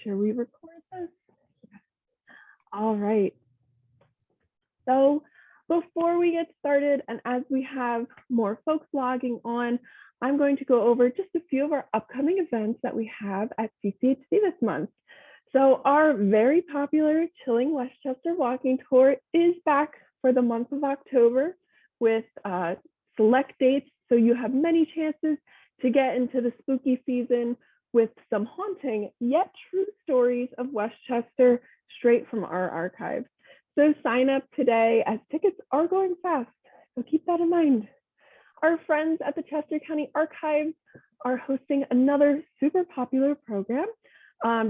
sure we record this. All right. So before we get started, and as we have more folks logging on, I'm going to go over just a few of our upcoming events that we have at CCHC this month. So our very popular Chilling Westchester Walking Tour is back for the month of October with select dates. So you have many chances to get into the spooky season with some haunting yet true stories of Westchester straight from our archives. So sign up today as tickets are going fast. So keep that in mind. Our friends at the Chester County Archives are hosting another super popular program,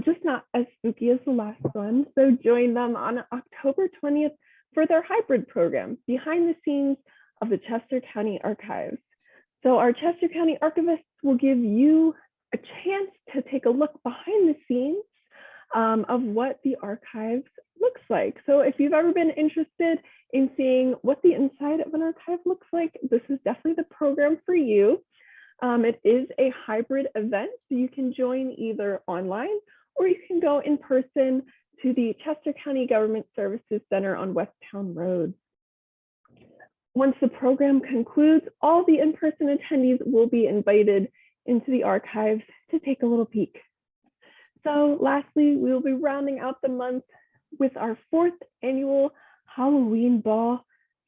just not as spooky as the last one. So join them on October 20th for their hybrid program, Behind the Scenes of the Chester County Archives. So our Chester County archivists will give you a chance to take a look behind the scenes of what the archives looks like. So if you've ever been interested in seeing what the inside of an archive looks like, this is definitely the program for you. It is a hybrid event, so you can join either online or you can go in person to the Chester County Government Services Center on Westtown Road. Once the program concludes, all the in-person attendees will be invited into the archives to take a little peek. So lastly, we will be rounding out the month with our 4th annual Halloween ball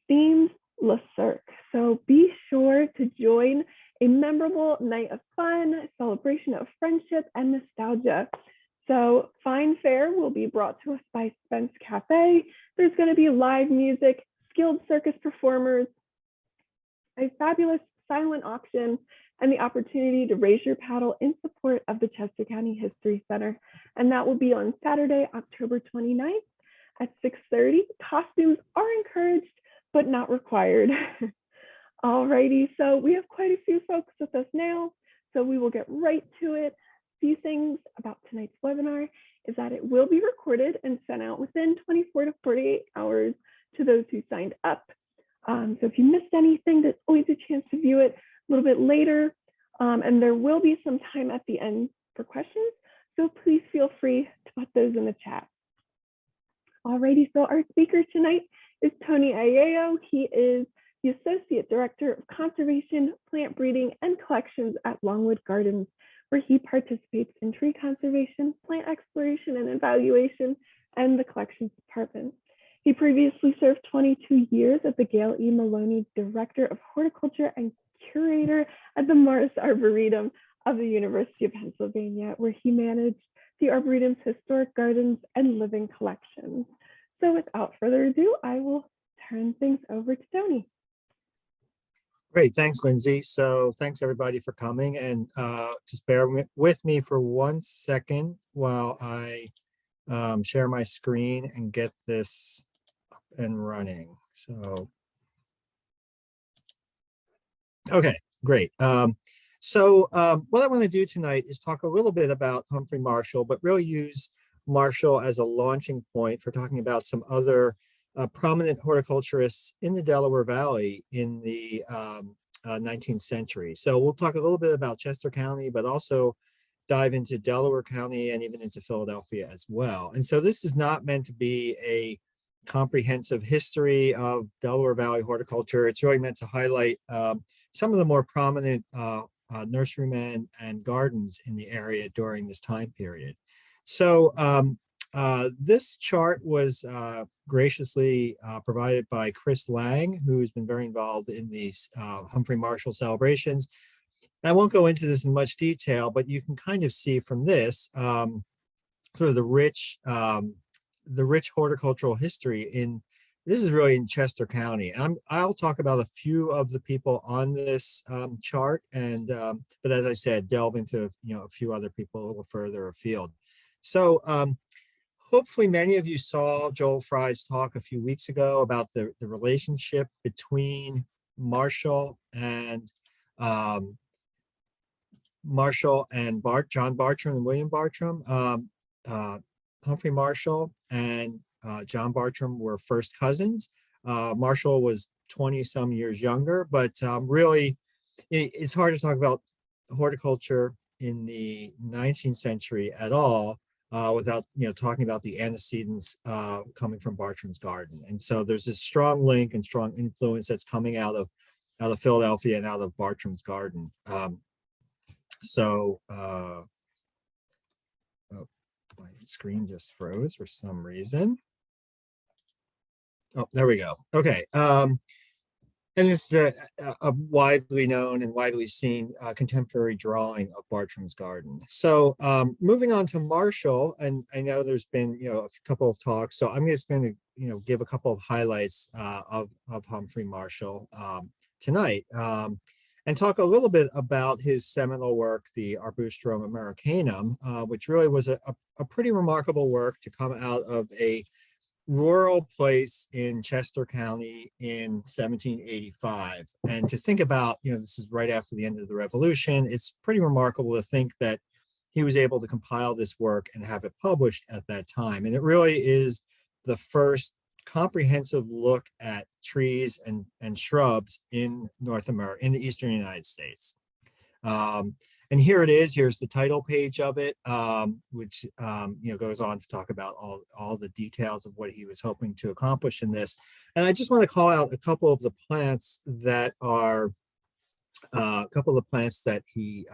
themed Le Cirque. So be sure to join a memorable night of fun, celebration of friendship and nostalgia. So fine fare will be brought to us by Spence Cafe. There's going to be live music, skilled circus performers, a fabulous silent auction, and the opportunity to raise your paddle in support of the Chester County History Center. And that will be on Saturday, October 29th at 6:30. Costumes are encouraged, but not required. Alrighty, so we have quite a few folks with us now, so we will get right to it. A few things about tonight's webinar is that it will be recorded and sent out within 24 to 48 hours to those who signed up. So if you missed anything, there's always a chance to view it a little bit later, and there will be some time at the end for questions, so please feel free to put those in the chat. Alrighty, so our speaker tonight is Tony Aiello. He is the Associate Director of Conservation, Plant Breeding, and Collections at Longwood Gardens, where he participates in tree conservation, plant exploration and evaluation, and the collections department. He previously served 22 years as the Gayle E. Maloney Director of Horticulture and Curator at the Morris Arboretum of the University of Pennsylvania, where he managed the Arboretum's historic gardens and living collections. So without further ado, I will turn things over to Tony. Great, thanks, Lindsay. So thanks everybody for coming, and just bear with me for 1 second while I share my screen and get this up and running. So, okay, great. What I want to do tonight is talk a little bit about Humphry Marshall, but really use Marshall as a launching point for talking about some other prominent horticulturists in the Delaware Valley in the 19th century. So we'll talk a little bit about Chester County, but also dive into Delaware County and even into Philadelphia as well. And so this is not meant to be a comprehensive history of Delaware Valley horticulture. It's really meant to highlight some of the more prominent nurserymen and gardens in the area during this time period. So this chart was graciously provided by Chris Lang, who's been very involved in these Humphry Marshall celebrations. I won't go into this in much detail, but you can kind of see from this sort of the rich horticultural history in. This is really in Chester County. I'll talk about a few of the people on this chart, and but as I said, delve into a few other people a little further afield. So hopefully many of you saw Joel Fry's talk a few weeks ago about the relationship between Marshall and John Bartram and William Bartram. Humphry Marshall and John Bartram were first cousins. Marshall was 20 some years younger, but really it's hard to talk about horticulture in the 19th century at all without talking about the antecedents coming from Bartram's garden. And so there's this strong link and strong influence that's coming out of Philadelphia and out of Bartram's garden. Oh, my screen just froze for some reason. Oh, there we go. Okay. And this is a widely known and widely seen contemporary drawing of Bartram's garden. So moving on to Marshall, and I know there's been a couple of talks, so I'm just going to give a couple of highlights of Humphry Marshall tonight, and talk a little bit about his seminal work, the Arbustrum Americanum, which really was a pretty remarkable work to come out of a rural place in Chester County in 1785. And to think about, this is right after the end of the Revolution, it's pretty remarkable to think that he was able to compile this work and have it published at that time. And it really is the first comprehensive look at trees and shrubs in North America, in the Eastern United States. And here it is. Here's the title page of it, which goes on to talk about all the details of what he was hoping to accomplish in this. And I just want to call out a couple of the plants that are he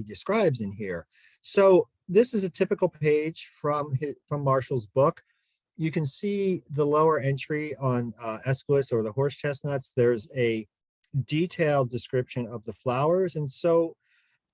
describes in here. So this is a typical page from Marshall's book. You can see the lower entry on Aesculus, or the horse chestnuts. There's a detailed description of the flowers, and so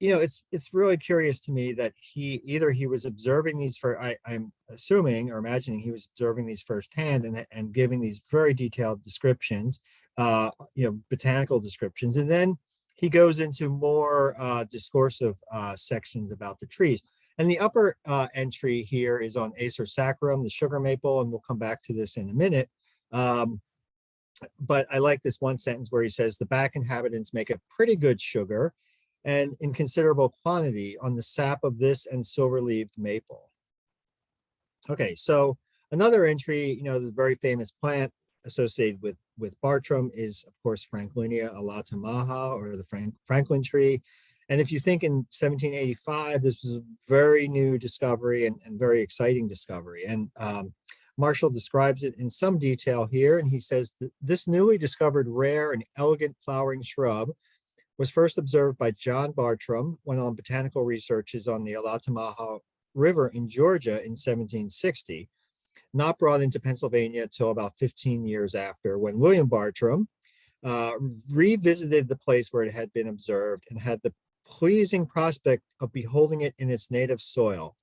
it's really curious to me that he was observing these I'm assuming or imagining he was observing these firsthand and giving these very detailed descriptions, botanical descriptions, and then he goes into more discursive sections about the trees. And the upper entry here is on Acer saccharum, the sugar maple, and we'll come back to this in a minute. But I like this one sentence where he says, the back inhabitants make a pretty good sugar and in considerable quantity on the sap of this and silver-leaved maple. Okay, so another entry, the very famous plant associated with Bartram is, of course, Franklinia alatamaha, or the Franklin tree. And if you think in 1785, this was a very new discovery and very exciting discovery. And Marshall describes it in some detail here, and he says that this newly discovered rare and elegant flowering shrub was first observed by John Bartram when on botanical researches on the Alatamaha River in Georgia in 1760, not brought into Pennsylvania till about 15 years after, when William Bartram revisited the place where it had been observed and had the pleasing prospect of beholding it in its native soil,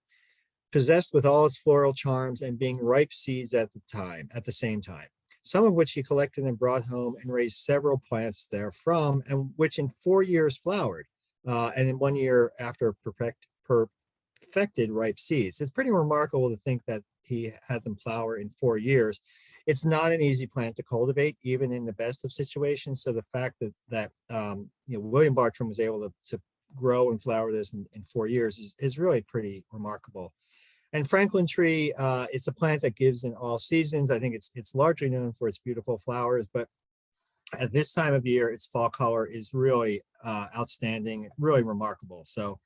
possessed with all its floral charms and being ripe seeds at the same time, some of which he collected and brought home and raised several plants therefrom, and which in 4 years flowered, and in 1 year after perfected ripe seeds. It's pretty remarkable to think that he had them flower in 4 years. It's not an easy plant to cultivate, even in the best of situations. So the fact that William Bartram was able to grow and flower this in 4 years is really pretty remarkable. And Franklin tree, it's a plant that gives in all seasons. I think it's largely known for its beautiful flowers, but at this time of year, its fall color is really outstanding, really remarkable. So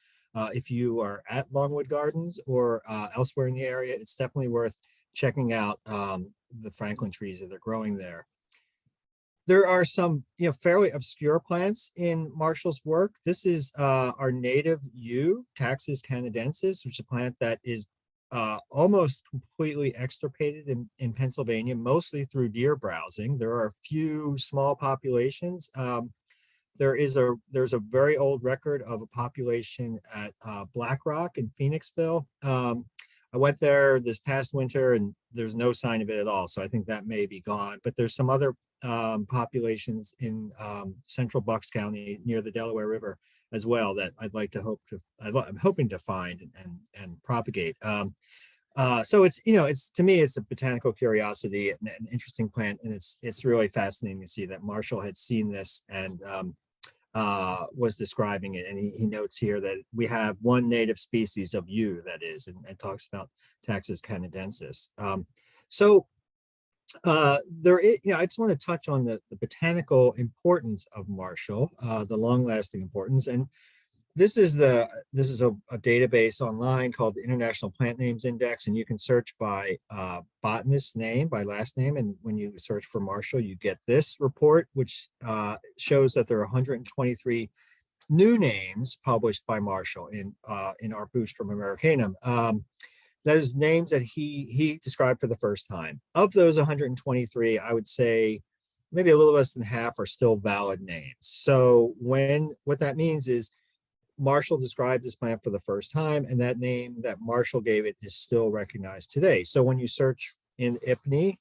if you are at Longwood Gardens or elsewhere in the area, it's definitely worth checking out the Franklin trees that are growing there. There are some fairly obscure plants in Marshall's work. This is our native yew, Taxus canadensis, which is a plant that is almost completely extirpated in Pennsylvania, mostly through deer browsing. There are a few small populations. There's a very old record of a population at Black Rock in Phoenixville. I went there this past winter and there's no sign of it at all. So I think that may be gone, but there's some other populations in central Bucks County near the Delaware River as well that I'm hoping to find and propagate. So it's to me, it's a botanical curiosity and an interesting plant. And it's really fascinating to see that Marshall had seen this and was describing it. And he notes here that we have one native species of yew, that is, and talks about Taxus canadensis. There is, I just want to touch on the botanical importance of Marshall, the long-lasting importance. And this is a database online called the International Plant Names Index, and you can search by botanist name, by last name. And when you search for Marshall, you get this report, which shows that there are 123 new names published by Marshall in Arbustrum Americanum. Those names that he described for the first time. Of those 123, I would say maybe a little less than half are still valid names. So what that means is Marshall described this plant for the first time, and that name that Marshall gave it is still recognized today. So when you search in IPNI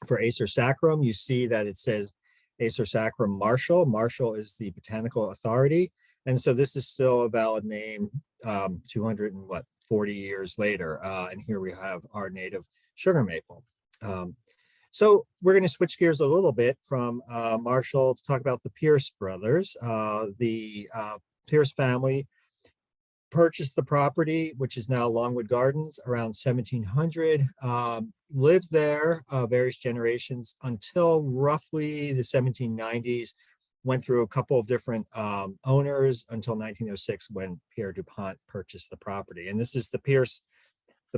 for Acer sacrum, you see that it says Acer sacrum Marshall. Marshall is the botanical authority, and so this is still a valid name 240 years later. And here we have our native sugar maple. So we're going to switch gears a little bit from Marshall to talk about the Pierce brothers. The Pierce family purchased the property, which is now Longwood Gardens, around 1700. Lived there various generations until roughly the 1790s. Went through a couple of different owners until 1906 when Pierre DuPont purchased the property. And this is the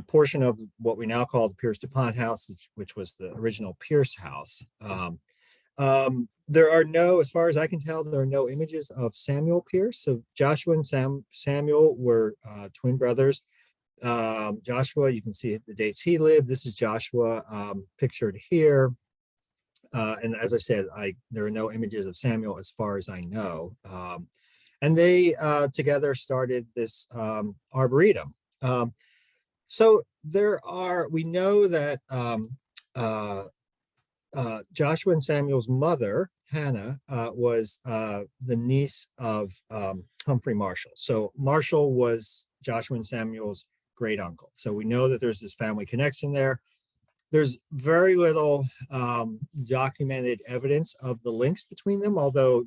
portion of what we now call the Pierce DuPont house, which was the original Pierce house. There are no, as far as I can tell, there are no images of Samuel Pierce. So Joshua and Samuel were twin brothers. Joshua, you can see the dates he lived. This is Joshua pictured here. And as I said, there are no images of Samuel as far as I know. And they together started this arboretum. So we know that Joshua and Samuel's mother, Hannah, was the niece of Humphry Marshall. So Marshall was Joshua and Samuel's great uncle. So we know that there's this family connection there. There's very little documented evidence of the links between them, although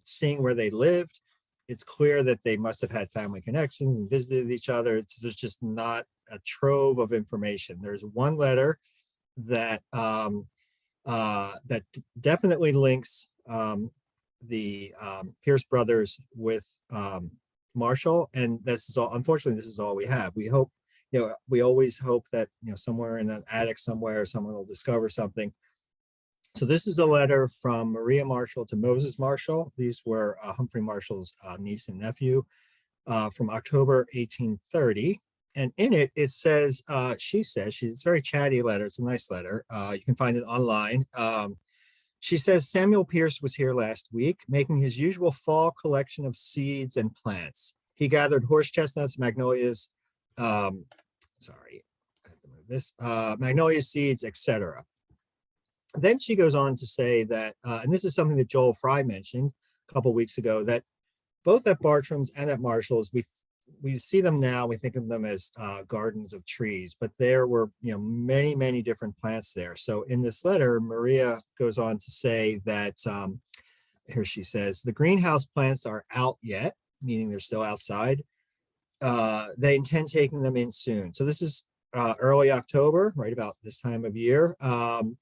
seeing where they lived, it's clear that they must have had family connections and visited each other. There's just not a trove of information. There's one letter that that definitely links the Pierce brothers with Marshall, and this is all. Unfortunately, this is all we have. We hope, we always hope that somewhere in an attic somewhere, someone will discover something. So this is a letter from Maria Marshall to Moses Marshall. These were Humphry Marshall's niece and nephew from October 1830. And in it, it says, she's a very chatty letter. It's a nice letter. You can find it online. She says, Samuel Pierce was here last week, making his usual fall collection of seeds and plants. He gathered horse chestnuts, magnolias, magnolias seeds, etc. Then she goes on to say that, and this is something that Joel Fry mentioned a couple of weeks ago, that both at Bartram's and at Marshall's, we see them now, we think of them as gardens of trees, but there were many, many different plants there. So in this letter, Maria goes on to say that, here she says, the greenhouse plants are out yet, meaning they're still outside. They intend taking them in soon. So this is early October, right about this time of year. And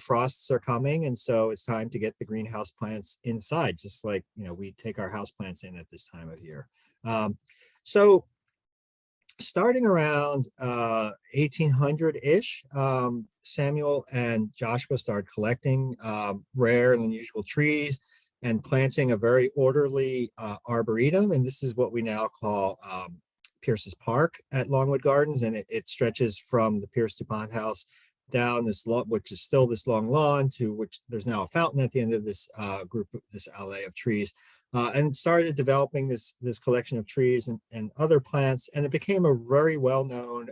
frosts are coming, and so it's time to get the greenhouse plants inside, just like we take our house plants in at this time of year. So starting around 1800-ish, Samuel and Joshua started collecting rare and unusual trees and planting a very orderly arboretum. And this is what we now call Pierce's Park at Longwood Gardens. And it stretches from the Pierce DuPont house down this lawn, which is still this long lawn, to which there's now a fountain at the end of this this alley of trees. And started developing this collection of trees and other plants, and it became a very well-known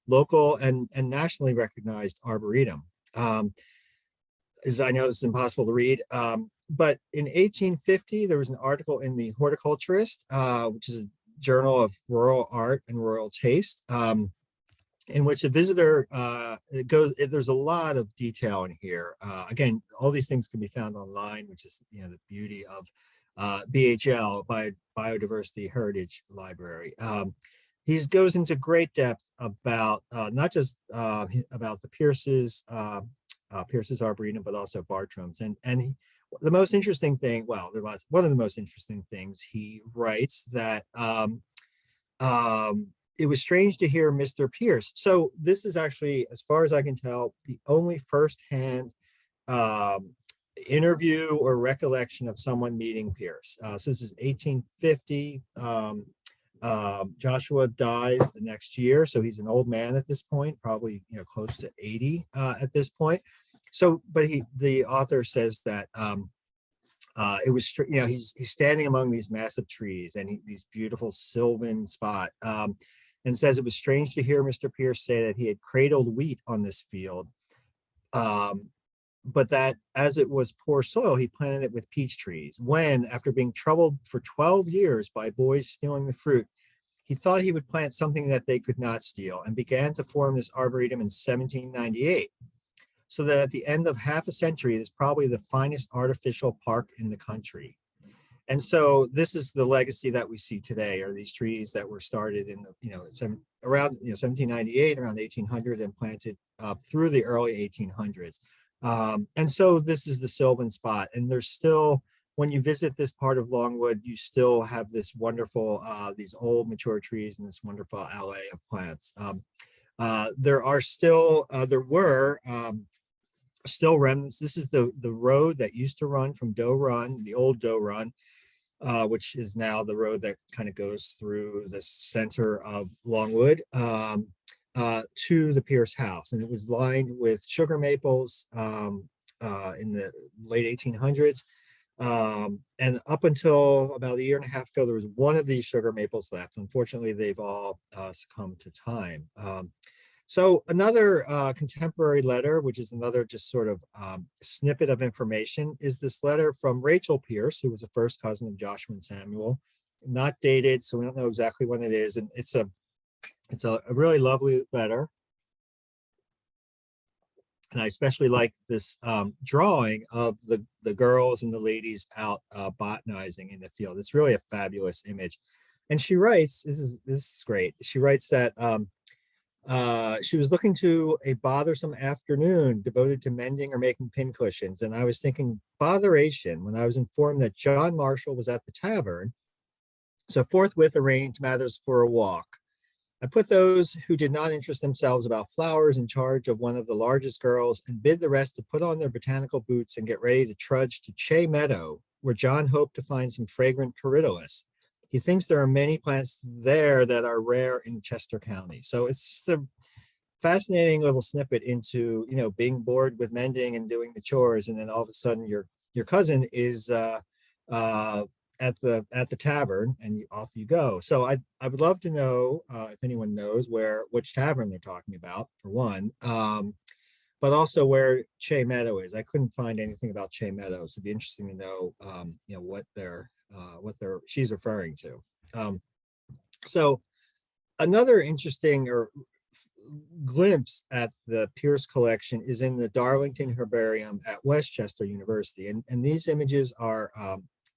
local and nationally recognized arboretum. As I know, this is impossible to read, but in 1850, there was an article in the Horticulturist, which is a journal of rural art and rural taste, in which a visitor there's a lot of detail in here. Again, all these things can be found online, which is the beauty of BHL, Biodiversity Heritage Library. He goes into great depth about not just about the Pierce's Arboretum, but also Bartram's. And The most interesting thing, well, one of the most interesting things he writes that it was strange to hear Mr. Pierce. So this is actually, as far as I can tell, the only firsthand um, interview or recollection of someone meeting Pierce. So this is 1850. Joshua dies the next year, so he's an old man at this point, probably close to 80 at this point. So, but the author says that it was he's standing among these massive trees and these beautiful sylvan spot, and says it was strange to hear Mr. Pierce say that he had cradled wheat on this field. But that as it was poor soil, he planted it with peach trees. When, after being troubled for 12 years by boys stealing the fruit, he thought he would plant something that they could not steal and began to form this arboretum in 1798. So that at the end of half a century, it is probably the finest artificial park in the country. And so this is the legacy that we see today, are these trees that were started in around 1798, around 1800, and planted through the early 1800s. And so this is the sylvan spot, and there's still, when you visit this part of Longwood, you still have this wonderful, these old mature trees and this wonderful alley of plants. There were still remnants. This is the road that used to run from Doe Run, the old Doe Run, which is now the road that kind of goes through the center of Longwood. To the Pierce house, and it was lined with sugar maples in the late 1800s, and up until about a year and a half ago, there was one of these sugar maples left. Unfortunately, they've all succumbed to time. So another contemporary letter, which is another just sort of snippet of information, is this letter from Rachel Pierce, who was a first cousin of Joshua and Samuel, not dated, so we don't know exactly when it is, and it's a really lovely letter. And I especially like this drawing of the girls and the ladies out botanizing in the field. It's really a fabulous image. And she writes, this is great. She writes that she was looking to a bothersome afternoon devoted to mending or making pincushions. And I was thinking botheration when I was informed that John Marshall was at the tavern. So forthwith arranged matters for a walk. I put those who did not interest themselves about flowers in charge of one of the largest girls and bid the rest to put on their botanical boots and get ready to trudge to Che Meadow, where John hoped to find some fragrant corydalus. He thinks there are many plants there that are rare in Chester County. So it's a fascinating little snippet into, being bored with mending and doing the chores, and then all of a sudden your cousin is at the tavern, and off you go. So I would love to know if anyone knows which tavern they're talking about, for one, but also where Che Meadow is. I couldn't find anything about Che Meadow, so it'd be interesting to know what she's referring to. So another interesting glimpse at the Pierce collection is in the Darlington Herbarium at Westchester University, and these images are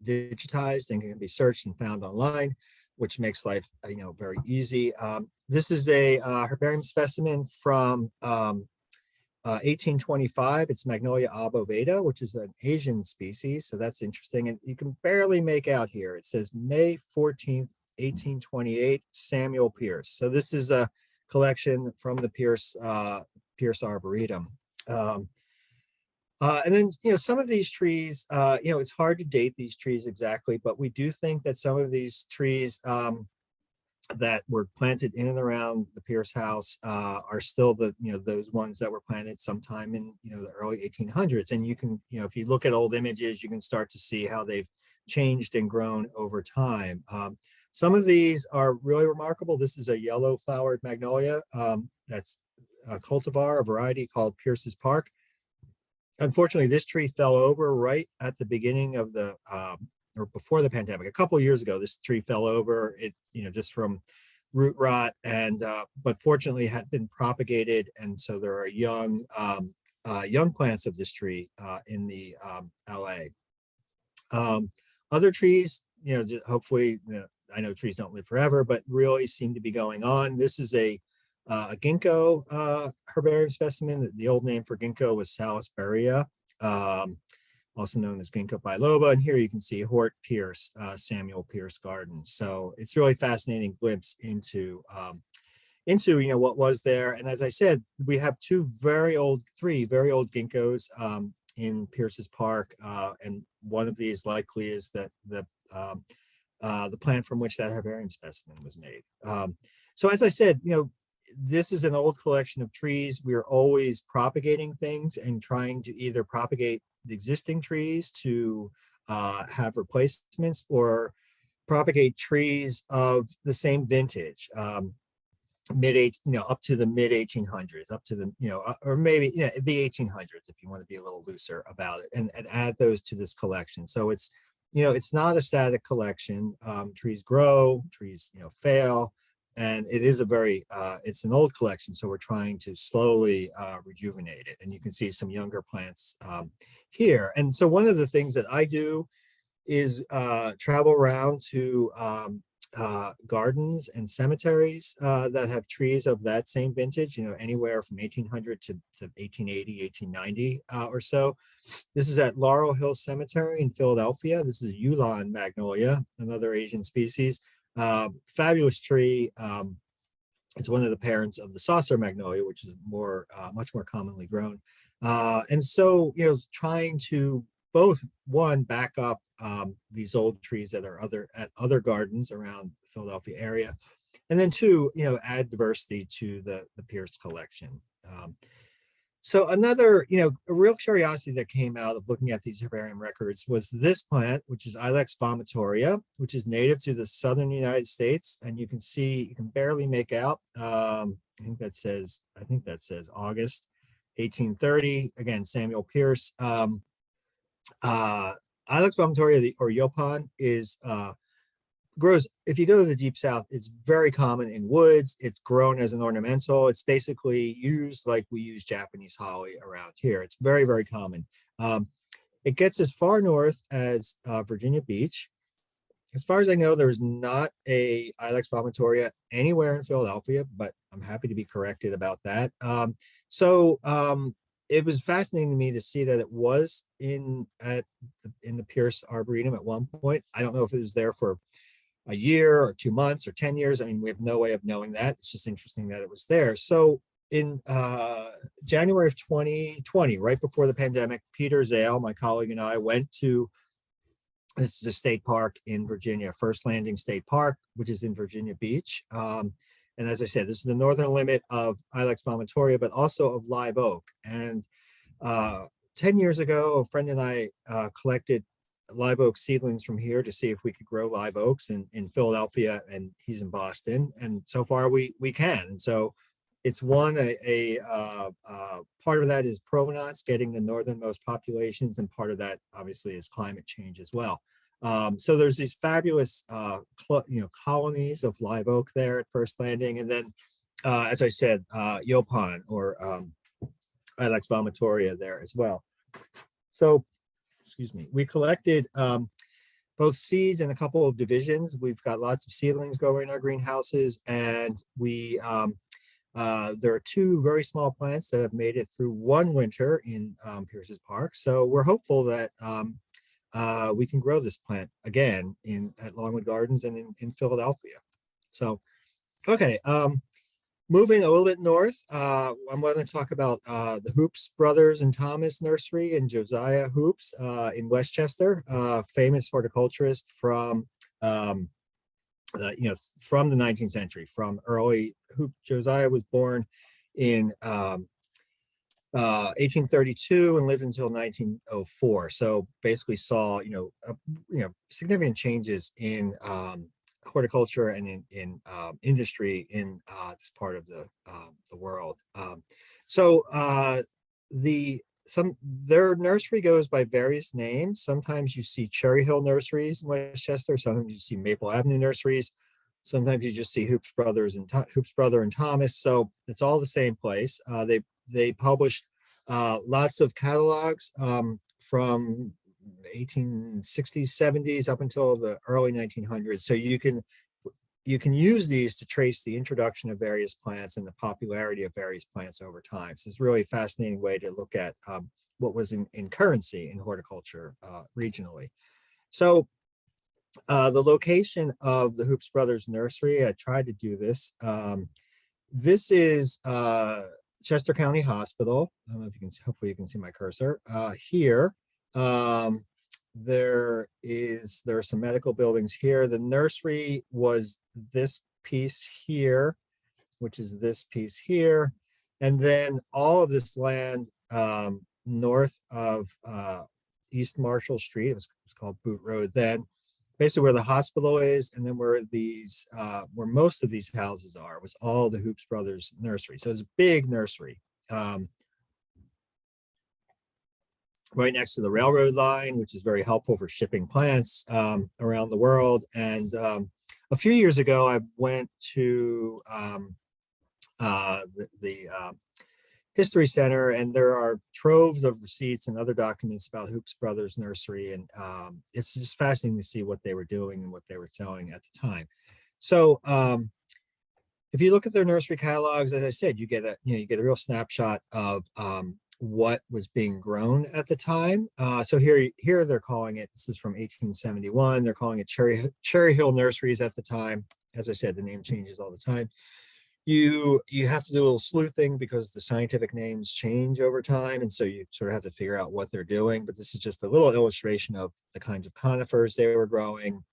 digitized and can be searched and found online, which makes life very easy. This is a herbarium specimen from 1825. It's Magnolia obovata, which is an Asian species, so that's interesting. And you can barely make out here. It says May 14th, 1828, Samuel Pierce. So this is a collection from the Pierce Arboretum. And then, some of these trees, it's hard to date these trees exactly, but we do think that some of these trees that were planted in and around the Pierce house are still those ones that were planted sometime in, the early 1800s. And you can, if you look at old images, you can start to see how they've changed and grown over time. Some of these are really remarkable. This is a yellow flowered magnolia. That's a cultivar, a variety called Pierce's Park. Unfortunately, this tree fell over right at the beginning of the or before the pandemic. A couple of years ago, this tree fell over. It, just from root rot, and but fortunately had been propagated, and so there are young plants of this tree in the LA. Other trees, hopefully, I know trees don't live forever, but really seem to be going on. This is a ginkgo herbarium specimen. The old name for ginkgo was Salisburia. also known as ginkgo biloba. And here you can see Hort Pierce, Samuel Pierce Garden. So it's really fascinating glimpse into what was there. And as I said, we have three very old ginkgos in Pierce's Park, and one of these likely is the plant from which that herbarium specimen was made. So as I said, this is an old collection of trees. We're always propagating things and trying to either propagate the existing trees to have replacements, or propagate trees of the same vintage, up to the mid 1800s, up to the, or maybe, the 1800s, if you want to be a little looser about it, and add those to this collection. So it's, it's not a static collection. Trees grow, trees, fail. And it is it's an old collection, so we're trying to slowly rejuvenate it. And you can see some younger plants here. And so one of the things that I do is travel around to gardens and cemeteries that have trees of that same vintage, anywhere from 1800 to 1880, 1890 or so. This is at Laurel Hill Cemetery in Philadelphia. This is a Yulon magnolia, another Asian species. Fabulous tree. It's one of the parents of the saucer magnolia, which is much more commonly grown. And so, trying to both back up these old trees that are at other gardens around the Philadelphia area, and then two, add diversity to the Pierce collection. So another, a real curiosity that came out of looking at these herbarium records was this plant, which is Ilex vomitoria, which is native to the southern United States. And you can barely make out. I think that says August 1830. Again, Samuel Pierce. Ilex vomitoria, or Yopon, grows, if you go to the deep south, it's very common in woods. It's grown as an ornamental. It's basically used like we use Japanese holly around here. It's very, very common. It gets as far north as Virginia Beach. As far as I know, there's not a Ilex vomitoria anywhere in Philadelphia, but I'm happy to be corrected about that. It was fascinating to me to see that it was in the Pierce Arboretum at one point. I don't know if it was there for a year or 2 months or 10 years. I mean, we have no way of knowing that. It's just interesting that it was there. So in January of 2020, right before the pandemic, Peter Zale, my colleague, and I went to, this is a state park in Virginia, First Landing State Park, which is in Virginia Beach. And as I said, this is the northern limit of Ilex vomitoria, but also of live oak. And 10 years ago, a friend and I collected live oak seedlings from here to see if we could grow live oaks in Philadelphia, and he's in Boston. And so far we can. And so it's part of that is provenance, getting the northernmost populations, and part of that obviously is climate change as well. So there's these fabulous colonies of live oak there at First Landing, and then as I said, Yopon, or Ilex vomitoria there as well. So, excuse me, we collected both seeds and a couple of divisions. We've got lots of seedlings growing in our greenhouses, and there are two very small plants that have made it through one winter in Pierce's Park. So we're hopeful that we can grow this plant again at Longwood Gardens and in Philadelphia. So, okay, moving a little bit north, I'm going to talk about the Hoops Brothers and Thomas Nursery and Josiah Hoops in Westchester, famous horticulturist from the 19th century, from early. Josiah was born in 1832 and lived until 1904. So basically saw significant changes in horticulture and in industry in this part of the world. Their nursery goes by various names. Sometimes you see Cherry Hill Nurseries in Westchester. Sometimes you see Maple Avenue Nurseries. Sometimes you just see Hoops Brother and Thomas. So it's all the same place. They published lots of catalogs from 1860s, 70s up until the early 1900s. So you can use these to trace the introduction of various plants and the popularity of various plants over time. So it's really a fascinating way to look at what was in currency in horticulture regionally. So the location of the Hoops Brothers Nursery, I tried to do this. This is Chester County Hospital. I don't know if you can, hopefully you can see my cursor. Here, there are some medical buildings here. The nursery was this piece here, which is this piece here. And then all of this land north of East Marshall Street, it was called Boot Road then, basically where the hospital is, and then where these where most of these houses are, was all the Hoops Brothers Nursery. So it's a big nursery right next to the railroad line, which is very helpful for shipping plants around the world. And a few years ago, I went to the History Center, and there are troves of receipts and other documents about Hoops Brothers Nursery, and it's just fascinating to see what they were doing and what they were selling at the time. So if you look at their nursery catalogs, as I said, you get a real snapshot of what was being grown at the time. So here they're calling it, this is from 1871, they're calling it Cherry Hill Nurseries at the time. As I said, the name changes all the time. You have to do a little sleuthing because the scientific names change over time, and so you sort of have to figure out what they're doing. But this is just a little illustration of the kinds of conifers they were growing,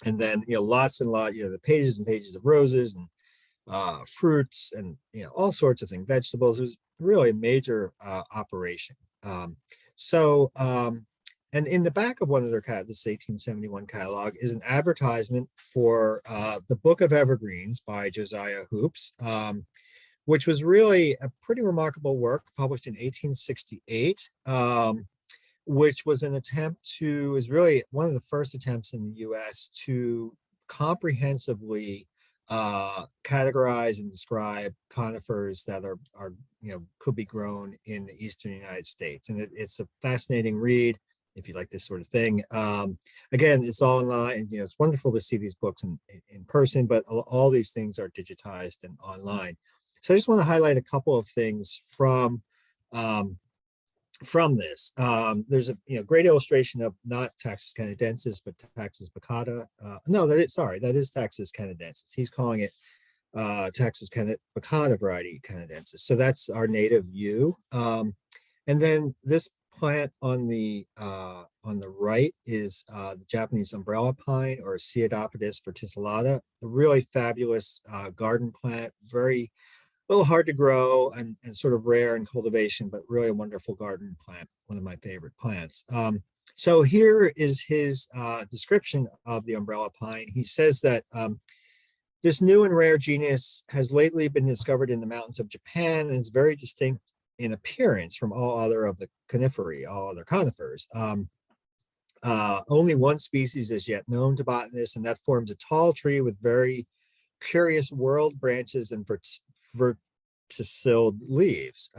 and then lots and lots, the pages and pages of roses and fruits and all sorts of things, vegetables. It was really a major operation. And in the back of one of their this 1871 catalog is an advertisement for the Book of Evergreens by Josiah Hoops, which was really a pretty remarkable work published in 1868, which was an attempt to, is really one of the first attempts in the US to comprehensively categorize and describe conifers that are could be grown in the eastern United States. And it's a fascinating read if you like this sort of thing. Again, it's all online. It's wonderful to see these books in person, but all these things are digitized and online. So I just want to highlight a couple of things from this. There's a great illustration of not Taxus canadensis, but Taxus baccata. No, that is Taxus canadensis. He's calling it Taxus baccata variety canadensis. So that's our native yew. And then this plant on the right is the Japanese umbrella pine, or Ceadopodis verticillata, a really fabulous garden plant, very a little hard to grow and sort of rare in cultivation, but really a wonderful garden plant, one of my favorite plants. So here is his description of the umbrella pine. He says that this new and rare genus has lately been discovered in the mountains of Japan and is very distinct in appearance from all other of the all other conifers. Only one species is yet known to botanists, and that forms a tall tree with very curious whorled branches and verticilled leaves.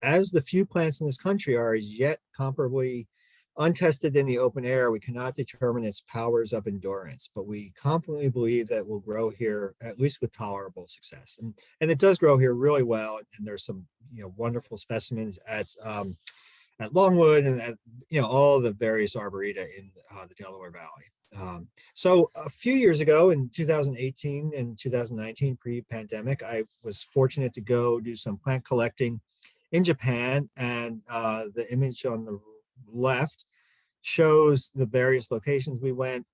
As the few plants in this country are as yet comparably untested in the open air, we cannot determine its powers of endurance, but we confidently believe that it will grow here at least with tolerable success. And it does grow here really well. And there's some wonderful specimens at Longwood and at all the various arboreta in the Delaware Valley. So a few years ago in 2018 and 2019, pre-pandemic, I was fortunate to go do some plant collecting in Japan, and the image on the left shows the various locations we went.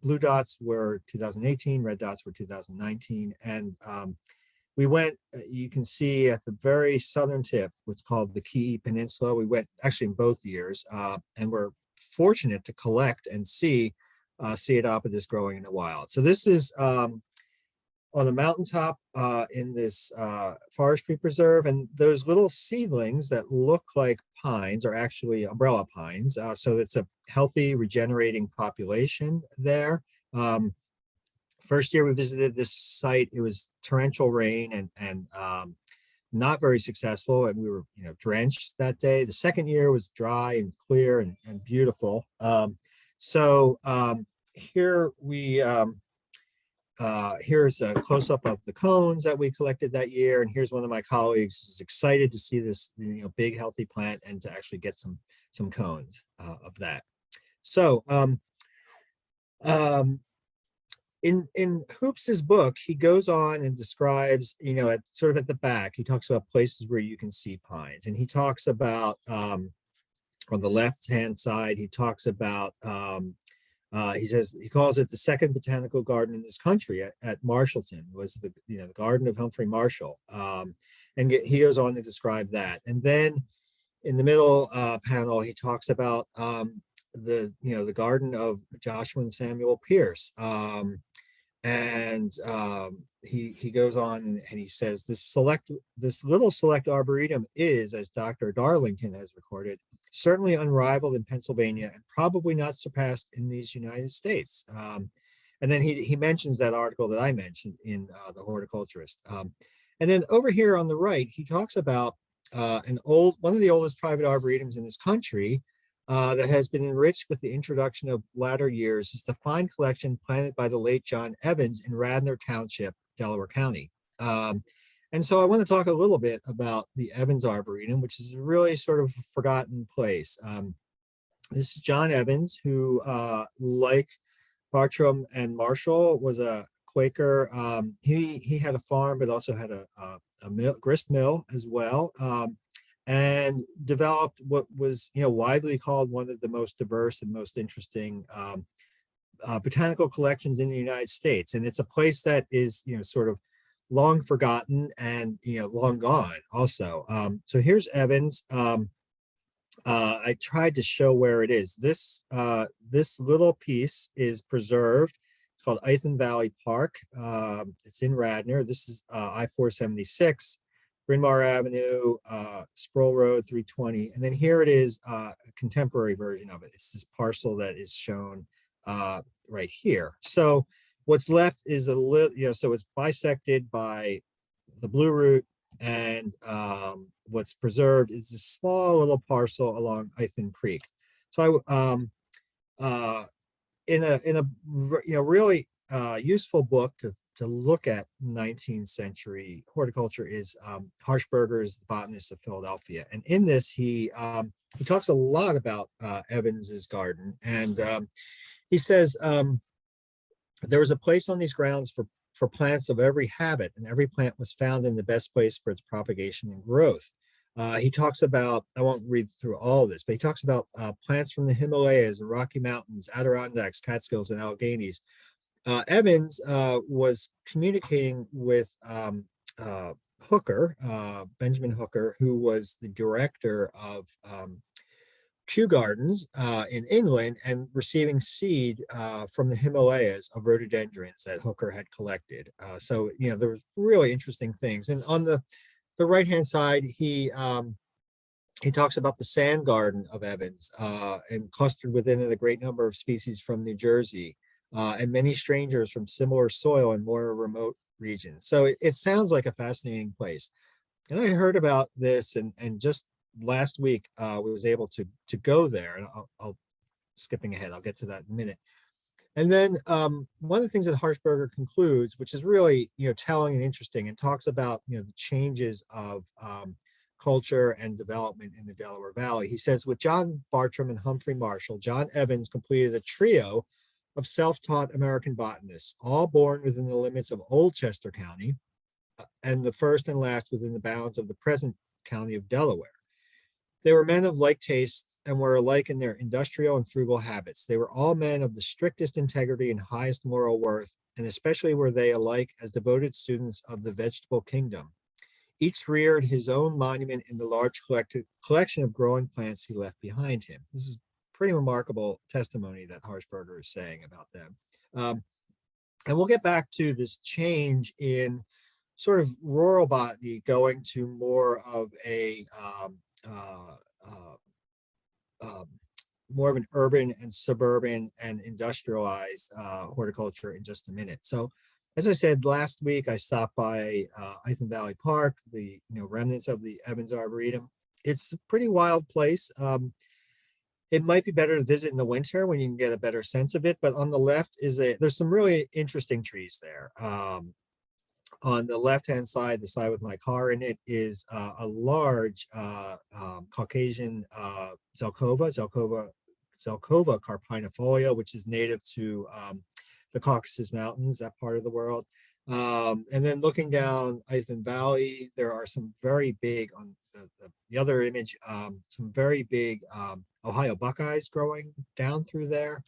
Blue dots were 2018, red dots were 2019, and we went, you can see at the very southern tip, what's called the Gayle Peninsula. We went actually in both years, and we're fortunate to collect and see Ceadopodis growing in the wild. So this is on the mountaintop in this forestry preserve, and those little seedlings that look like pines are actually umbrella pines. So it's a healthy, regenerating population there. First year we visited this site, it was torrential rain and not very successful, and we were drenched that day. The second year was dry and clear and beautiful. Here we here's a close-up of the cones that we collected that year. And here's one of my colleagues who's excited to see this, big, healthy plant and to actually get some cones of that. So in Hoops's book, he goes on and describes, at sort of at the back, he talks about places where you can see pines. And he talks about, on the left-hand side, he talks about, he calls it the second botanical garden in this country at Marshallton, was the garden of Humphry Marshall. And he goes on to describe that. And then in the middle panel, he talks about the garden of Joshua and Samuel Pierce. He goes on and he says this little select arboretum is, as Dr. Darlington has recorded, certainly unrivaled in Pennsylvania and probably not surpassed in these United States. And then he mentions that article that I mentioned in the Horticulturist. And then over here on the right, he talks about one of the oldest private arboretums in this country that has been enriched with the introduction of latter years is the fine collection planted by the late John Evans in Radnor Township, Delaware County. And so I want to talk a little bit about the Evans Arboretum, which is really sort of a forgotten place. This is John Evans, who, like Bartram and Marshall, was a Quaker. He had a farm, but also had a grist mill as well, and developed what was widely called one of the most diverse and most interesting botanical collections in the United States. And it's a place that is sort of long forgotten and long gone also. So here's Evans. I tried to show where it is. This little piece is preserved. It's called Ithan Valley Park. It's in Radnor. This is I-476, Bryn Mawr Avenue, Sproul Road 320. And then here it is, a contemporary version of it. It's this parcel that is shown right here. So what's left is a little, so it's bisected by the Blue Root, and what's preserved is this small little parcel along Ithan Creek. So in a really useful book to look at 19th century horticulture is Harshberger's The Botanist of Philadelphia. And in this, he talks a lot about Evans's garden. And he says, there was a place on these grounds for plants of every habit, and every plant was found in the best place for its propagation and growth. He talks about, I won't read through all of this, but he talks about plants from the Himalayas and Rocky Mountains, Adirondacks, Catskills, and Alleghenies. Evans was communicating with Hooker, Benjamin Hooker, who was the director of Kew Gardens in England, and receiving seed from the Himalayas of rhododendrons that Hooker had collected. So there was really interesting things. And on the right-hand side, he talks about the sand garden of Evans, and clustered within it a great number of species from New Jersey, and many strangers from similar soil and more remote regions. So it sounds like a fascinating place. And I heard about this, and just last week we was able to go there, and I'll skipping ahead, I'll get to that in a minute. And then one of the things that Harshberger concludes, which is really telling and interesting, and talks about the changes of culture and development in the Delaware Valley. He says, with John Bartram and Humphry Marshall, John Evans completed a trio of self-taught American botanists, all born within the limits of Old Chester County, and the first and last within the bounds of the present county of Delaware. They were men of like tastes and were alike in their industrial and frugal habits. They were all men of the strictest integrity and highest moral worth, and especially were they alike as devoted students of the vegetable kingdom. Each reared his own monument in the large collection of growing plants he left behind him. This is pretty remarkable testimony that Harshberger is saying about them. And we'll get back to this change in sort of rural botany going to more of a more of an urban and suburban and industrialized horticulture in just a minute. So, as I said, last week I stopped by Ithan Valley Park, the remnants of the Evans Arboretum. It's a pretty wild place. it might be better to visit in the winter when you can get a better sense of it. But on the left there's some really interesting trees there. On the left-hand side, the side with my car in it, is a large Caucasian Zelkova carpinifolia, which is native to the Caucasus Mountains, that part of the world. And then looking down Ithan Valley, there are some very big, on the other image, some very big Ohio Buckeyes growing down through there.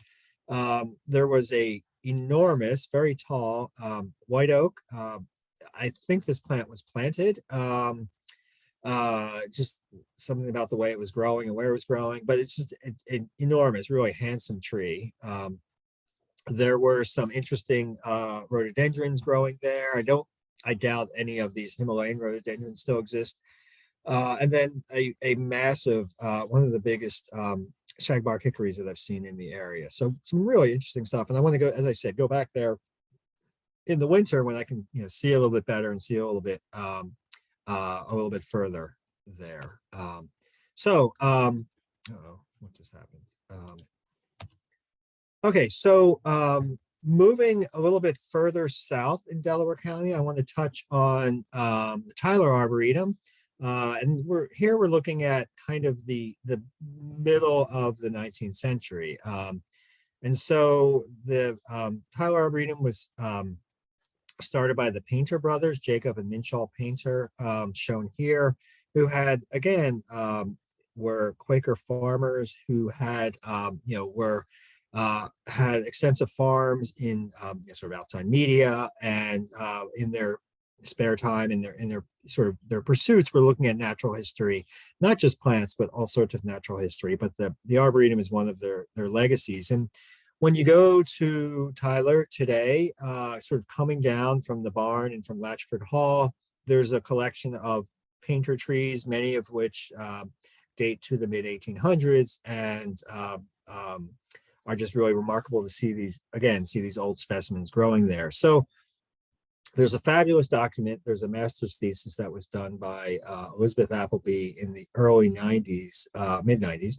There was a enormous, very tall white oak. I think this plant was planted. Just something about the way it was growing and where it was growing, but it's just an enormous, really handsome tree. There were some interesting rhododendrons growing there. I doubt any of these Himalayan rhododendrons still exist. And then a massive, one of the biggest shagbark hickories that I've seen in the area. So some really interesting stuff. And I want to go, as I said, go back there in the winter when I can, see a little bit better and see a little bit further there. What just happened? Okay, so moving a little bit further south in Delaware County, I want to touch on the Tyler Arboretum. And we're looking at kind of the middle of the 19th century. And so the Tyler Arboretum was started by the Painter brothers, Jacob and Minshall Painter, shown here, who had, again, were Quaker farmers who had, had extensive farms in sort of outside media, and in their spare time, in their sort of their pursuits, were looking at natural history, not just plants, but all sorts of natural history. But the Arboretum is one of their legacies. And when you go to Tyler today, sort of coming down from the barn and from Latchford Hall, there's a collection of painter trees, many of which date to the mid 1800s, and are just really remarkable to see these old specimens growing there. So there's a fabulous document. There's a master's thesis that was done by Elizabeth Appleby in the early 90s, mid 90s,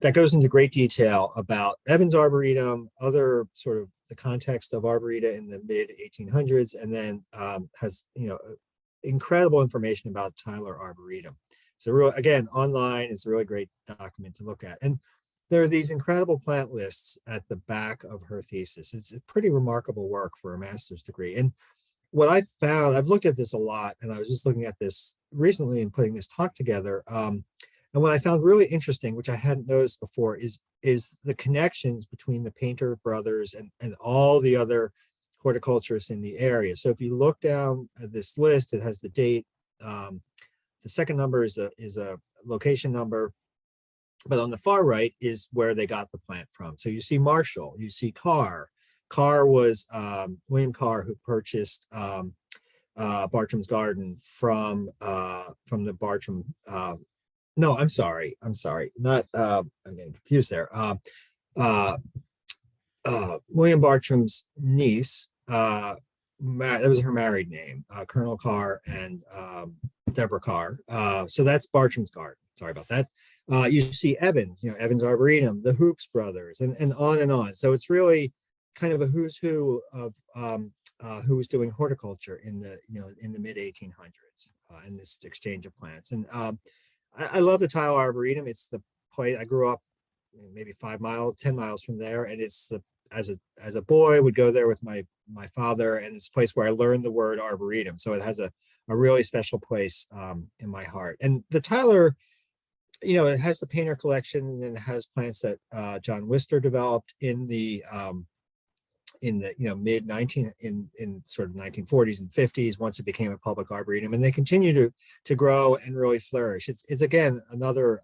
that goes into great detail about Evans Arboretum, other sort of the context of Arboreta in the mid 1800s, and then has, incredible information about Tyler Arboretum. So again, online, it's a really great document to look at. And there are these incredible plant lists at the back of her thesis. It's a pretty remarkable work for a master's degree. And what I found, I've looked at this a lot, and I was just looking at this recently and putting this talk together. And what I found really interesting, which I hadn't noticed before, is the connections between the Painter brothers and all the other horticulturists in the area. So if you look down at this list, it has the date. The second number is a location number, but on the far right is where they got the plant from. So you see Marshall, you see Carr. Carr was William Carr, who purchased Bartram's garden from the Bartram. No, I'm sorry. Not I'm getting confused there. William Bartram's niece. That was her married name, Colonel Carr and Deborah Carr. So that's Bartram's garden. Sorry about that. You see Evans, Evans Arboretum, the Hoops brothers, and on and on. So it's really kind of a who's who of who was doing horticulture in the mid 1800s, in this exchange of plants. And I love the Tyler Arboretum. It's the place I grew up, maybe 10 miles from there, and it's as a boy would go there with my father, and it's a place where I learned the word arboretum. So it has a really special place in my heart. And the Tyler, it has the Painter collection, and it has plants that John Wister developed in the mid sort of 1940s and 50s, once it became a public arboretum, and they continue to grow and really flourish. It's again another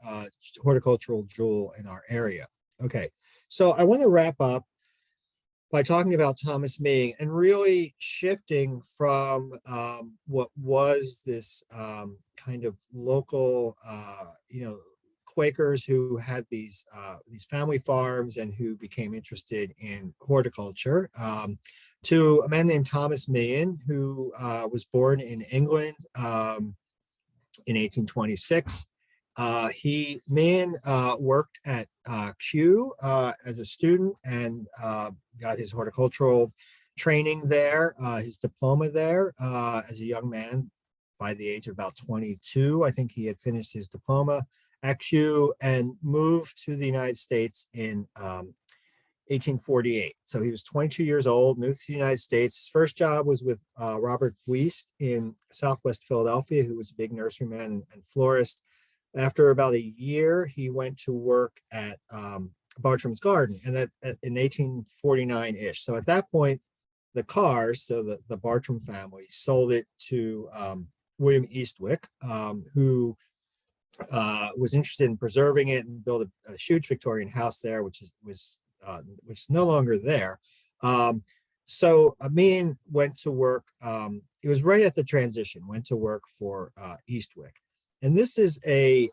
horticultural jewel in our area. Okay, so I want to wrap up by talking about Thomas Meighen and really shifting from what was this kind of local, Quakers who had these family farms and who became interested in horticulture, to a man named Thomas Meighen, who was born in England in 1826. Meehan worked at Kew as a student and got his horticultural training there, his diploma there as a young man. By the age of about 22, I think he had finished his diploma at Kew and moved to the United States in 1848. So he was 22 years old, moved to the United States. His first job was with Robert Wiest in Southwest Philadelphia, who was a big nurseryman and florist. After about a year, he went to work at Bartram's Garden, and in 1849-ish. So at that point, the Carrs, so the Bartram family, sold it to William Eastwick, who was interested in preserving it and built a huge Victorian house there, which is no longer there. So Meehan went to work. It was right at the transition. Went to work for Eastwick, and this is a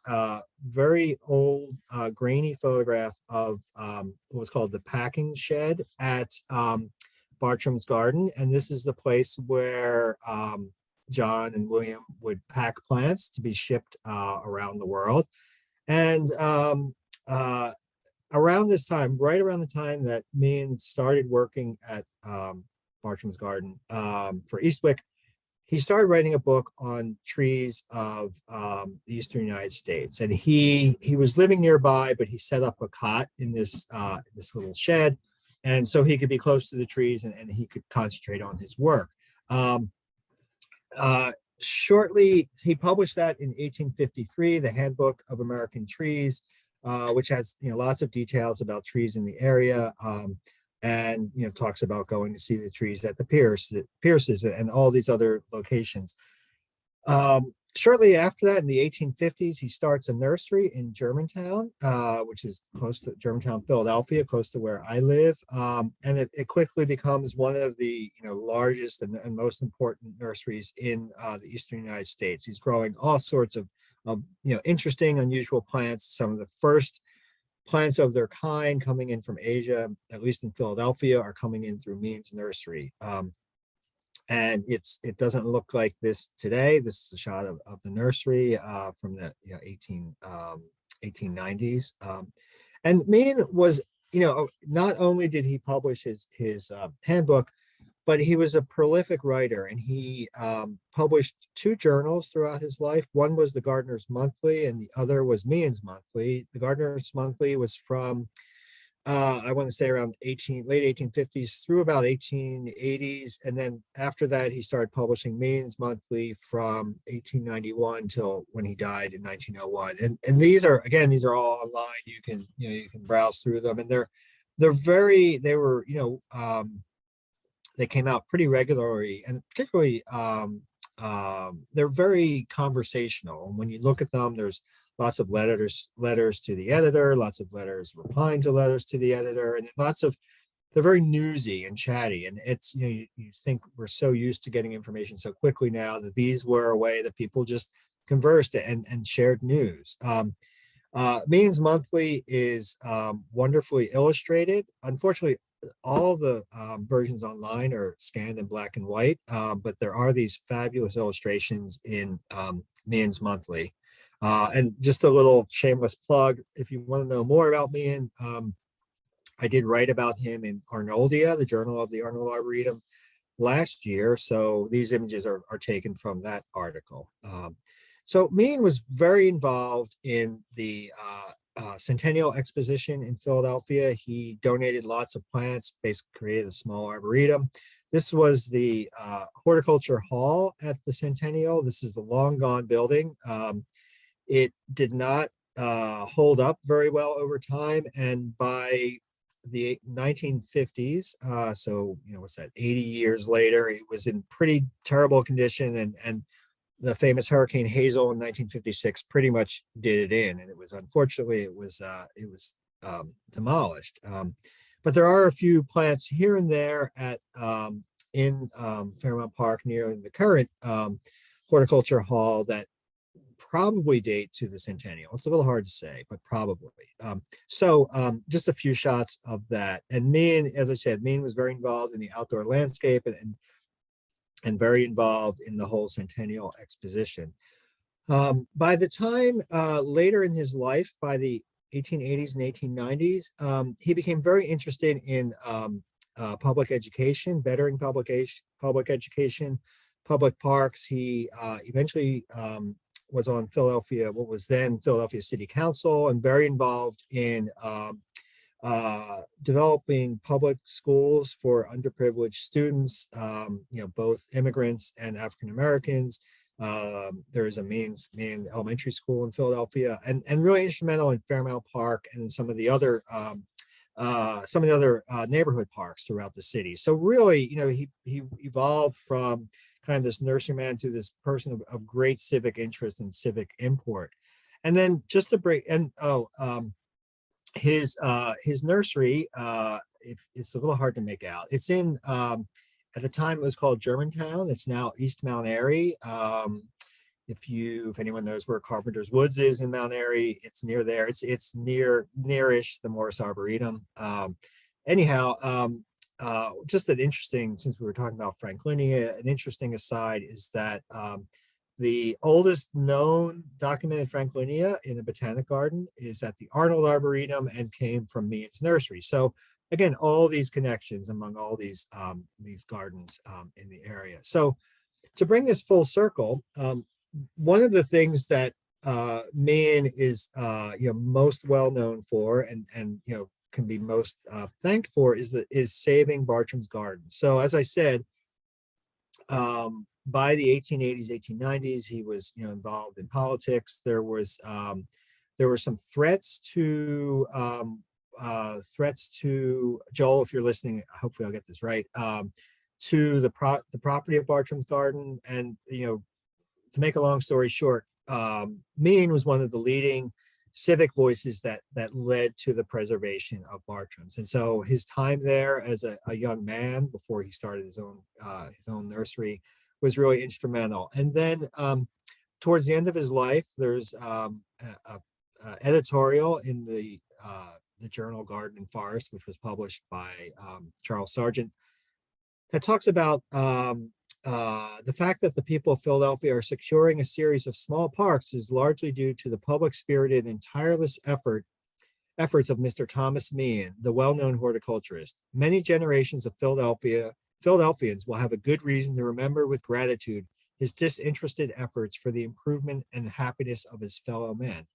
very old, grainy photograph of what was called the packing shed at Bartram's Garden, and this is the place where John and William would pack plants to be shipped around the world. And around this time, right around the time that Meehan started working at Bartram's Garden for Eastwick, he started writing a book on trees of the eastern United States. And he was living nearby, but he set up a cot in this little shed, and so he could be close to the trees and he could concentrate on his work. Shortly, he published that in 1853, the Handbook of American Trees, which has lots of details about trees in the area, and talks about going to see the trees at the Pierces and all these other locations. Shortly after that, in the 1850s, he starts a nursery in Germantown, which is close to Germantown, Philadelphia, close to where I live. And it quickly becomes one of the largest and most important nurseries in the eastern United States. He's growing all sorts of interesting, unusual plants. Some of the first plants of their kind coming in from Asia, at least in Philadelphia, are coming in through Meehan's nursery. And it doesn't look like this today. This is a shot of the nursery from the 1890s. And Meehan was, not only did he publish his handbook, but he was a prolific writer, and he published 2 journals throughout his life. One was the Gardener's Monthly, and the other was Meehan's Monthly. The Gardener's Monthly was from I want to say around late 1850s through about 1880s. And then after that, he started publishing Meehan's Monthly from 1891 till when he died in 1901. And these are all online. You can browse through them, and they came out pretty regularly, and particularly they're very conversational. And when you look at them, there's lots of letters to the editor, lots of letters replying to letters to the editor, and they're very newsy and chatty. And it's, you think we're so used to getting information so quickly now that these were a way that people just conversed and shared news. Meehan's Monthly is wonderfully illustrated. Unfortunately, all the versions online are scanned in black and white, but there are these fabulous illustrations in Meehan's Monthly. And just a little shameless plug, if you want to know more about Meehan, I did write about him in Arnoldia, the Journal of the Arnold Arboretum, last year. So these images are taken from that article. So Meehan was very involved in the Centennial Exposition in Philadelphia. He donated lots of plants, basically created a small arboretum. This was the Horticulture Hall at the Centennial. This is the long gone building. It did not hold up very well over time, and by the 1950s, so what's that, 80 years later, it was in pretty terrible condition, and the famous Hurricane Hazel in 1956 pretty much did it in, and it was demolished. But there are a few plants here and there in Fairmount Park near the current Horticulture Hall that probably date to the Centennial. It's a little hard to say, but probably. So just a few shots of that. And Meehan, as I said, Meehan was very involved in the outdoor landscape and very involved in the whole Centennial Exposition. By the time later in his life, by the 1880s and 1890s, he became very interested in public education, bettering public education, public parks. He eventually was on Philadelphia, what was then Philadelphia City Council, and very involved in developing public schools for underprivileged students, both immigrants and African Americans. There is a Main elementary school in Philadelphia, and really instrumental in Fairmount Park and some of the other neighborhood parks throughout the city. So really, he evolved from kind of this nurseryman to this person of great civic interest and civic import. And then just to break, and his nursery, it's a little hard to make out. It's in at the time it was called Germantown. It's now East Mount Airy. If anyone knows where Carpenter's Woods is in Mount Airy, it's near there. It's nearish the Morris Arboretum. Just an interesting, since we were talking about Franklinia, an interesting aside is that the oldest known documented Franklinia in the Botanic Garden is at the Arnold Arboretum and came from Meehan's nursery. So again, all these connections among all these gardens in the area. So to bring this full circle, one of the things that Meehan is most well known for and can be most thanked for is saving Bartram's garden. So as I said, by the 1880s, 1890s, he was involved in politics. There were some threats to Joel, if you're listening, hopefully I'll get this right, to the property of Bartram's garden. And to make a long story short, Meehan was one of the leading civic voices that led to the preservation of Bartram's. And so his time there as a young man before he started his own nursery was really instrumental. And then towards the end of his life, there's a editorial in the journal Garden and Forest, which was published by Charles Sargent, that talks about the fact that the people of Philadelphia are securing a series of small parks is largely due to the public-spirited and tireless efforts of Mr. Thomas Meehan, the well-known horticulturist. Many generations of Philadelphians will have a good reason to remember with gratitude his disinterested efforts for the improvement and happiness of his fellow men.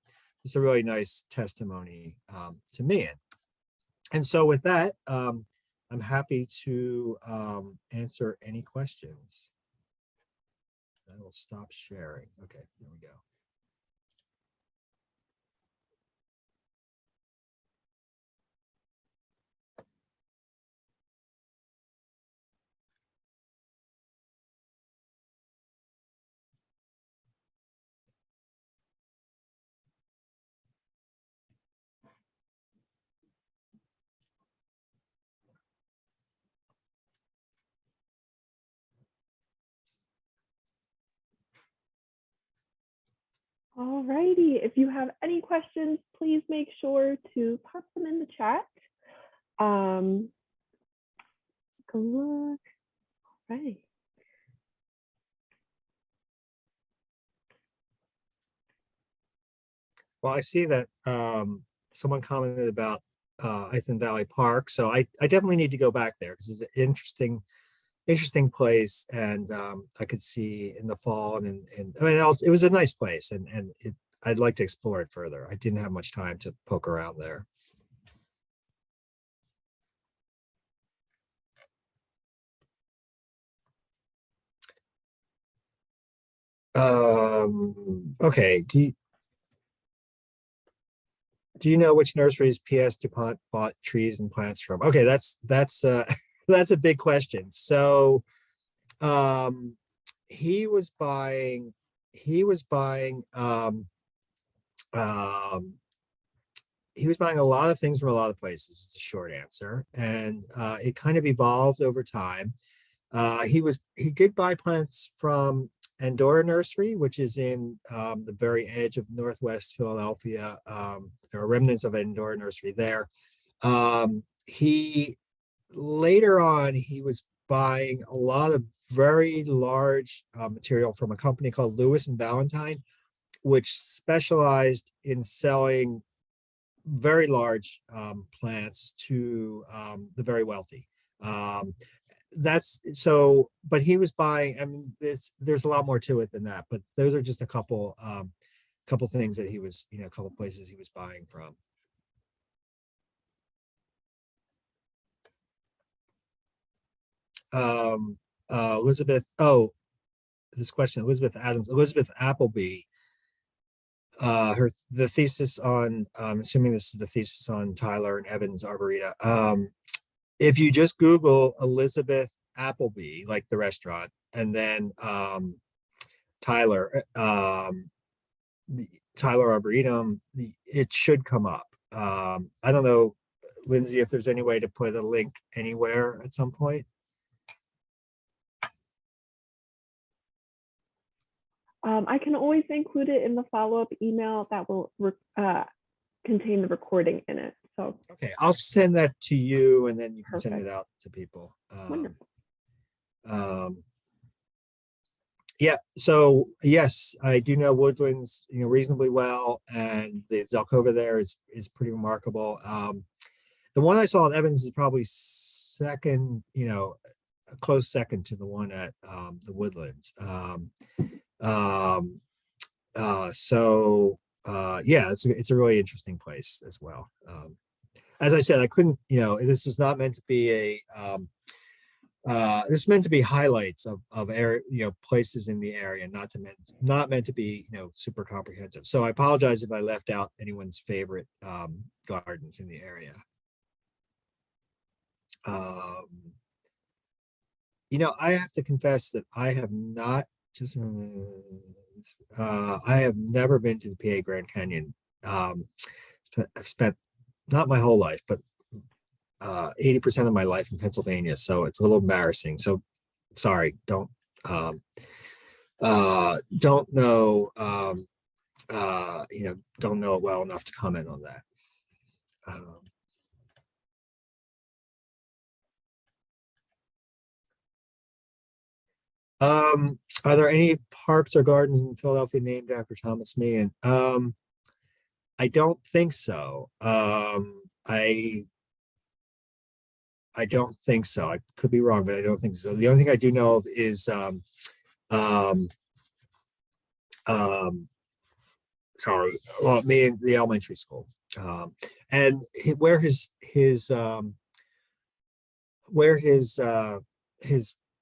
It's a really nice testimony to Meehan. And so with that, I'm happy to answer any questions. I will stop sharing. Okay, there we go. All righty. If you have any questions, please make sure to pop them in the chat. Take a look. All right. Well, I see that someone commented about Ithan Valley Park, so I definitely need to go back there because it's an interesting place, and I could see in the fall and I mean it was a nice place, and I'd like to explore it further. I didn't have much time to poke around there. Okay. Do you know which nurseries P.S. DuPont bought trees and plants from? Okay, that's that's a big question. So he was buying he was buying a lot of things from a lot of places, is the short answer. And it kind of evolved over time. He did buy plants from Andorra Nursery, which is in the very edge of Northwest Philadelphia. There are remnants of Andorra Nursery there. Later on, he was buying a lot of very large material from a company called Lewis and Valentine, which specialized in selling very large plants to the very wealthy. That's so, but he was buying, I mean, there's a lot more to it than that, but those are just a couple things that he was, a couple places he was buying from. Elizabeth, this question, Elizabeth Adams, Elizabeth Appleby, the thesis on, assuming this is the thesis on Tyler and Evans Arboreta. If you just Google Elizabeth Appleby, like the restaurant, and then Tyler, Tyler Arboretum, it should come up. I don't know, Lindsay, if there's any way to put a link anywhere at some point. I can always include it in the follow-up email that will contain the recording in it. So okay, I'll send that to you, and then you can send it out to people. Wonderful. Yeah, so yes, I do know Woodlands, reasonably well, and the Zelkova there is pretty remarkable. The one I saw at Evans is probably second, a close second to the one at the Woodlands. Yeah, it's a really interesting place as well. As I said, I couldn't, this was not meant to be a this is meant to be highlights of area, places in the area, not meant to be, super comprehensive. So I apologize if I left out anyone's favorite gardens in the area. I have to confess that I have not I have never been to the PA Grand Canyon. I've spent not my whole life, but 80% of my life in Pennsylvania, so it's a little embarrassing. So sorry, don't know, don't know it well enough to comment on that. Are there any parks or gardens in Philadelphia named after Thomas Meehan? I don't think so. I don't think so. I could be wrong, but I don't think so. The only thing I do know of is sorry, well, me and the elementary school, and where his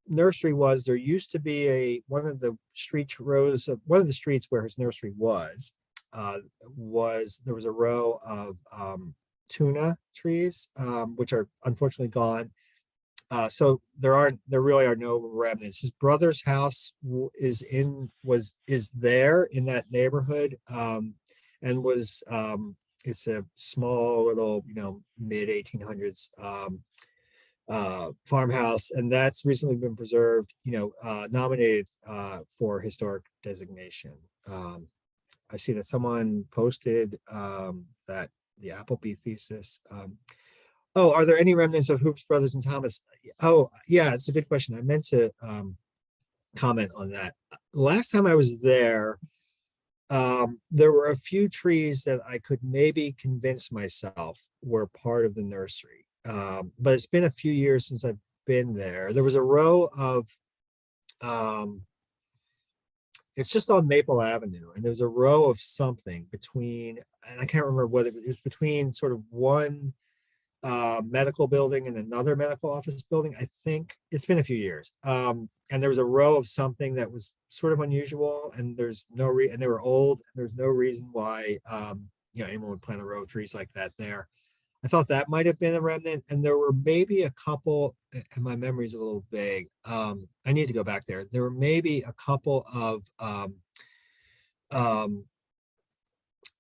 nursery was. There used to be one of the streets where his nursery was there was a row of tuna trees, which are unfortunately gone. So there really are no remnants. His brother's house is there in that neighborhood, and was it's a small little, mid 1800s farmhouse, and that's recently been preserved, nominated for historic designation. I see that someone posted that the Appleby thesis. Are there any remnants of Hoops Brothers and Thomas? Oh, yeah, it's a good question. I meant to comment on that. Last time I was there, there were a few trees that I could maybe convince myself were part of the nursery. But it's been a few years since I've been there. There was a row of, it's just on Maple Avenue, and there's a row of something between, and I can't remember whether it was between sort of one medical building and another medical office building. I think it's been a few years. And there was a row of something that was sort of unusual, and there's no and they were old, and there's no reason why anyone would plant a row of trees like that there. I thought that might have been a remnant, and there were maybe a couple, and my memory's a little vague. I need to go back there. There were maybe a couple of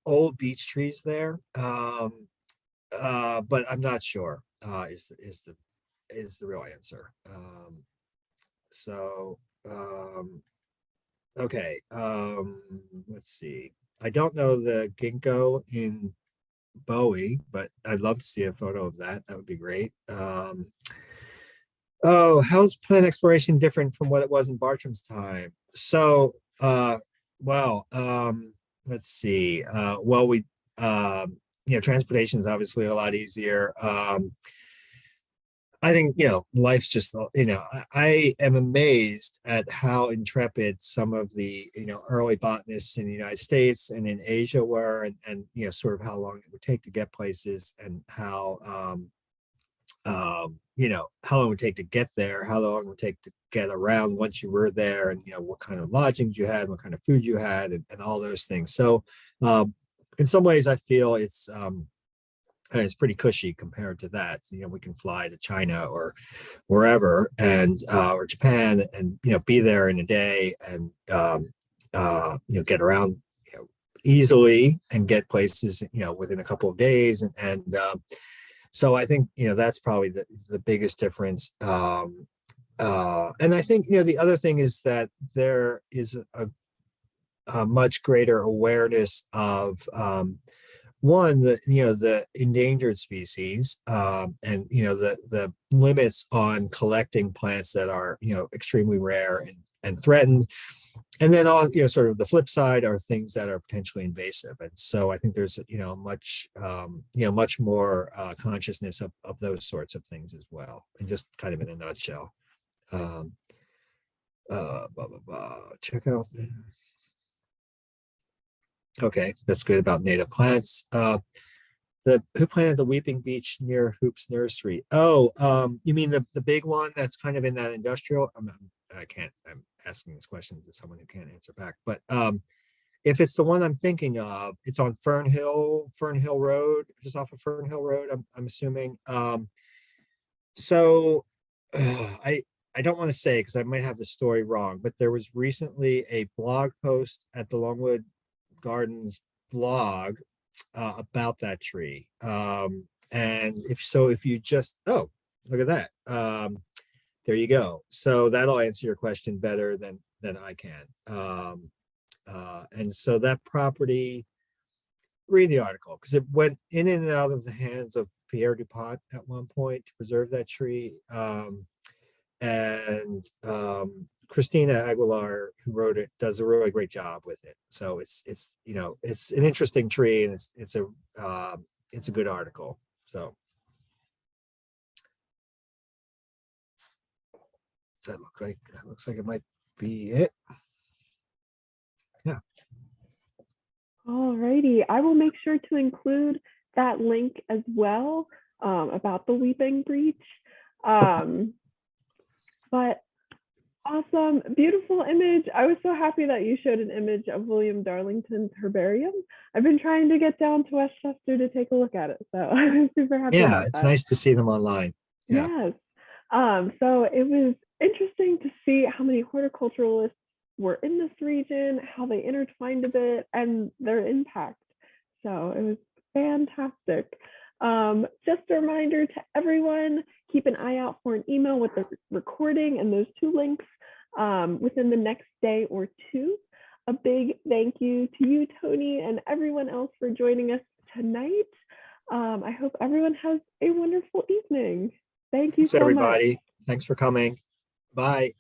old beech trees there, but I'm not sure. Is the real answer. Okay. Let's see. I don't know the ginkgo in Bowie, but I'd love to see a photo of that. That would be great. How's plant exploration different from what it was in Bartram's time? So, let's see. Well, transportation is obviously a lot easier. I think, life's just, I am amazed at how intrepid some of the, early botanists in the United States and in Asia were, and sort of how long it would take to get places, and how, how long it would take to get there, how long it would take to get around once you were there, and, what kind of lodgings you had, what kind of food you had, and all those things. So, in some ways, I feel it's pretty cushy compared to that. We can fly to China or wherever, and or Japan, and be there in a day, and get around easily, and get places within a couple of days, and so I think that's probably the biggest difference. And I think the other thing is that there is a much greater awareness of one, the endangered species, and the limits on collecting plants that are extremely rare and threatened, and then all sort of the flip side are things that are potentially invasive. And so I think there's much more consciousness of those sorts of things as well, and just kind of in a nutshell. Blah, blah, blah. Check out. Okay, that's good about native plants. Who planted the weeping beech near Hoop's nursery? Oh, you mean the big one that's kind of in that industrial? I'm asking this question to someone who can't answer back. But if it's the one I'm thinking of, it's on Fern Hill Road, just off of Fern Hill Road, I'm assuming. So I don't want to say, because I might have the story wrong, but there was recently a blog post at the Longwood Gardens blog about that tree. And if you just, oh, look at that. There you go. So that'll answer your question better than I can. And so that property, read the article, because it went in and out of the hands of Pierre DuPont at one point to preserve that tree. And Christina Aguilar, who wrote it, does a really great job with it. So it's an interesting tree, and it's a good article. So does that look like, that looks like it might be it? Yeah. All righty. I will make sure to include that link as well, about the weeping beech. But awesome, beautiful image. I was so happy that you showed an image of William Darlington's herbarium. I've been trying to get down to Westchester to take a look at it, so I'm super happy. Yeah, it's nice to see them online. Yeah. Yes. So it was interesting to see how many horticulturalists were in this region, how they intertwined a bit, and their impact. So it was fantastic. Just a reminder to everyone, keep an eye out for an email with the recording and those two links within the next day or two. A big thank you to you, Tony, and everyone else for joining us tonight. I hope everyone has a wonderful evening. Thank you Thanks, so everybody. much. Thanks for coming. Bye.